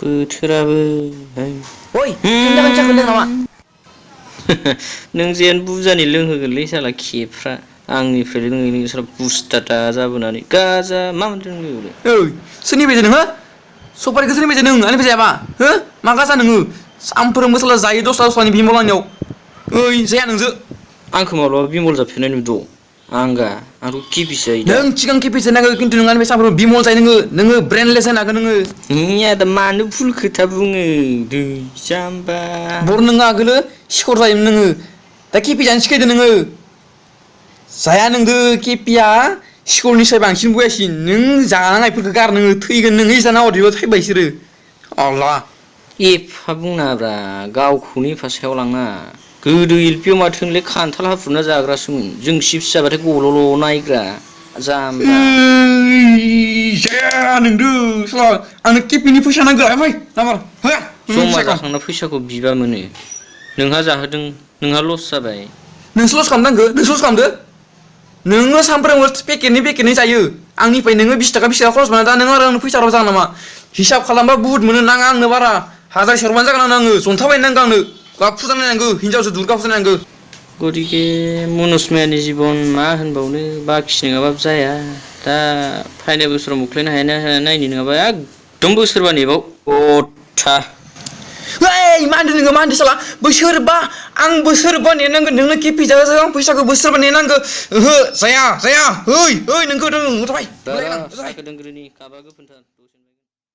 बोथोराबो ओइ नों जाखो लों नामा नों जेन बुजानि लोंहोगोनलै साला खेफ्रा आंनिफ्राय लोङै साला बुस्टाटा जाबोनानै गाजा मा मोनदों नोंलाय ओइ सोरनिफ्रायसो नोङो सफारिखौ सोरनिफ्रायसो नों आंनिफ्राय जायाबा हो मा गाजा नोङो सामफ्रोमबो साला जायो दस्रानि बिमल आंनियाव ओइ जाया नोंजो आंखौ माब्लाबा बिमल जाफेरनाय नुदों आंगा आंथ' केपिसो जायो दा नों सिगां केपिसो नांगौ खिन्थु नों आंनिफ्राय सामफ्रोमबो बिमल जायो नोङो ब्रेन्डलेस जानो हागोन नोङो दा मानो भुल खोथा बुङो दै जाम्बा बर नोङो आगोलो सिखर जायोमोन नोङो दा केपि जानो सिखायदो नोङो जाया नोंदो केपिया सिखरनिसाय बांसिन बयासिन नों जानायफोरखौ गार नोङो थैगोन नोङो जाना हरदोबा थैबाय बिसोरो अल्ला एफा बुंनाब्रा गावखौनो एफा सायाव लांना गोदो एलपियाव माथो नोंलाय खान्थाल हाफ्रुना जाग्रासोमोन जों चिप्स जाबाथाय गल'ल' नायग्रा जाम्बा जाया नोंदो साला आंनो केपिनि फैसा नांगौ फै नामार हो जमा जाखांना फैसाखौ बिबा मोनो नोंहा जाहोदों नोंहा लस जाबाय नोंसो लस खालामनांगौ नोंसो लस खालामदो नोङो सानफ्रोमबो पेकेटनि जायो आंनिफ्राय नोङो 20 थाखा खरस मोना दा नों आरो आंनो फैसा जागोन नामा हिसाब खालामबा बुहुत मोनो नाङा आंनो बारा हाजार सेरबानो जागोन आंनो जन्था बायनांगौ आंनो गाब फुजा नायनांगौ हिनजावसो दुर्गा फुजा नायनांगौ गतिके मुनुसमायानि जिबन मा होनबावनो बाखि नङाबाबो जाया दा फैनाय बोसोराव मुख्लायनो हाया नायनो नङाबा एकदम बोसोरबा नेबाव अथा ओइ मा होनदों साला बोसोरबा आं बोसोरबा नेनांगोन नोंनो केपि जाहोजायो आं फैसाखौ बोसोरबा नेनांगौ ओहो जाया ओइ नोंखौ थाबाय दा साखोदोंग्रोनि काबा गोफोनथार